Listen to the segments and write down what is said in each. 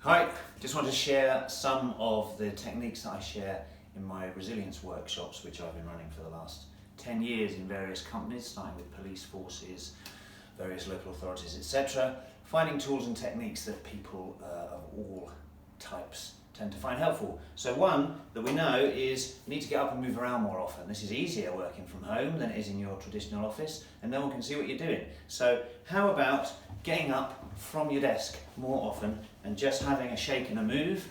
Hi, just want to share some of the techniques that I share in my resilience workshops, which I've been running for the last 10 years in various companies, starting with police forces, various local authorities, etc. Finding tools and techniques that people of all types tend to find helpful. So one that we know is you need to get up and move around more often. This is easier working from home than it is in your traditional office, and no one can see what you're doing. So how about getting up from your desk more often and just having a shake and a move?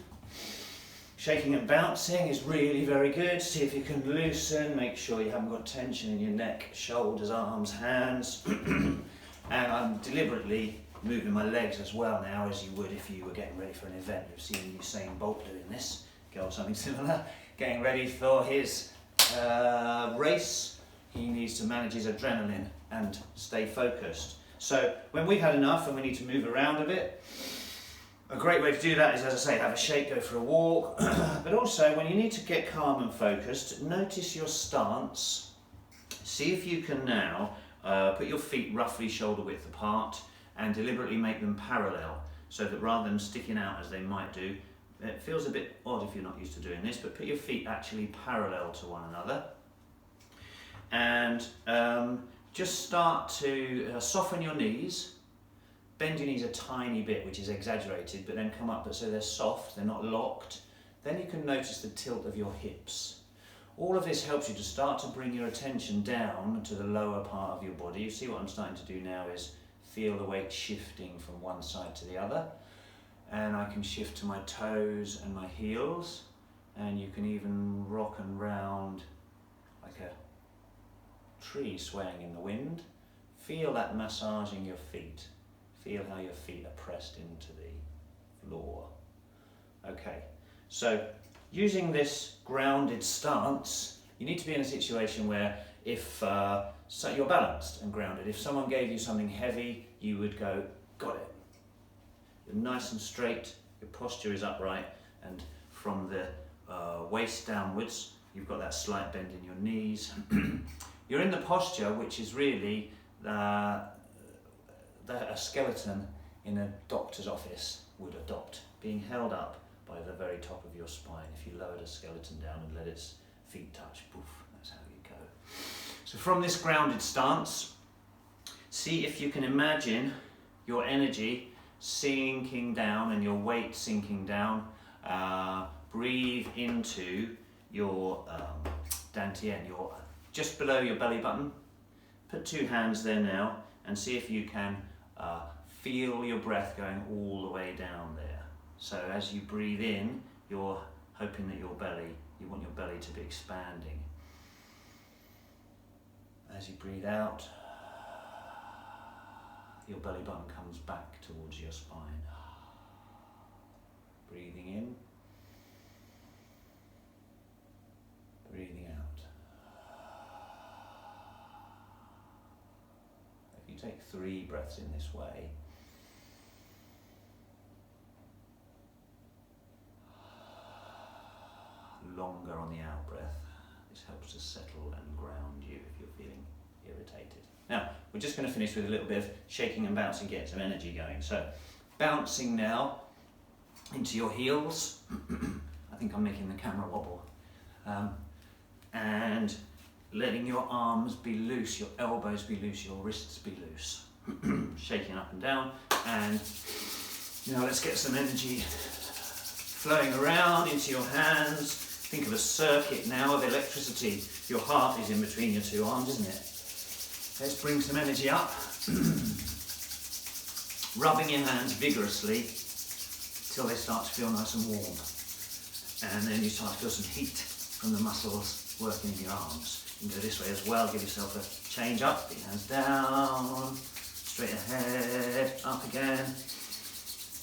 Shaking and bouncing is really very good. See if you can loosen, make sure you haven't got tension in your neck, shoulders, arms, hands. And I'm deliberately moving my legs as well now, as you would if you were getting ready for an event. You've seen Usain Bolt doing this, or something similar, getting ready for his race. He needs to manage his adrenaline and stay focused. So when we've had enough and we need to move around a bit, a great way to do that is, as I say, have a shake, go for a walk. But also, when you need to get calm and focused, notice your stance. See if you can now put your feet roughly shoulder width apart and deliberately make them parallel, so that rather than sticking out as they might do, it feels a bit odd if you're not used to doing this, but put your feet actually parallel to one another. And just start to soften your knees. Bend your knees a tiny bit, which is exaggerated, but then come up but so they're soft, they're not locked. Then you can notice the tilt of your hips. All of this helps you to start to bring your attention down to the lower part of your body. You see what I'm starting to do now is feel the weight shifting from one side to the other. And I can shift to my toes and my heels, and you can even rock and round like a tree swaying in the wind. Feel that massaging your feet. Feel how your feet are pressed into the floor. Okay, so using this grounded stance, you need to be in a situation where if so you're balanced and grounded. If someone gave you something heavy, you would go, got it. You're nice and straight, your posture is upright, and from the waist downwards, you've got that slight bend in your knees. You're in the posture which is really a skeleton in a doctor's office would adopt, being held up by the very top of your spine. If you lowered a skeleton down and let its feet touch, poof, that's how you go. So from this grounded stance, see if you can imagine your energy sinking down and your weight sinking down. Breathe into your dantian, just below your belly button. Put two hands there now and see if you can feel your breath going all the way down there. So as you breathe in, you're hoping that you want your belly to be expanding. As you breathe out, your belly button comes back towards your spine. Breathing in, breathing out. If you take 3 breaths in this way, longer on the out breath, this helps to settle and ground you if you're feeling irritated. Now, we're just going to finish with a little bit of shaking and bouncing, get some energy going. So, bouncing now into your heels. I think I'm making the camera wobble. And letting your arms be loose, your elbows be loose, your wrists be loose. Shaking up and down. And now let's get some energy flowing around into your hands. Think of a circuit now of electricity. Your heart is in between your two arms, isn't it? Let's bring some energy up. Rubbing your hands vigorously till they start to feel nice and warm. And then you start to feel some heat from the muscles working in your arms. You can go this way as well, give yourself a change up, put your hands down, straight ahead, up again,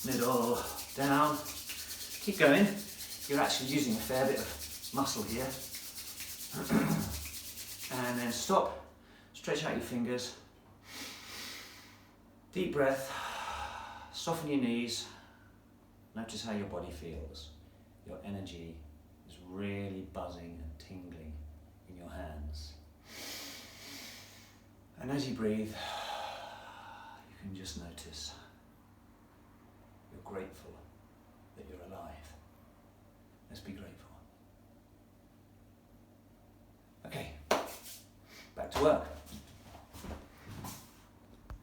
middle, down. Keep going. You're actually using a fair bit of muscle here. And then stop, stretch out your fingers. Deep breath, soften your knees. Notice how your body feels. Your energy is really buzzing and tingling in your hands. And as you breathe, you can just notice you're grateful that you're alive. Let's be grateful. Okay, back to work.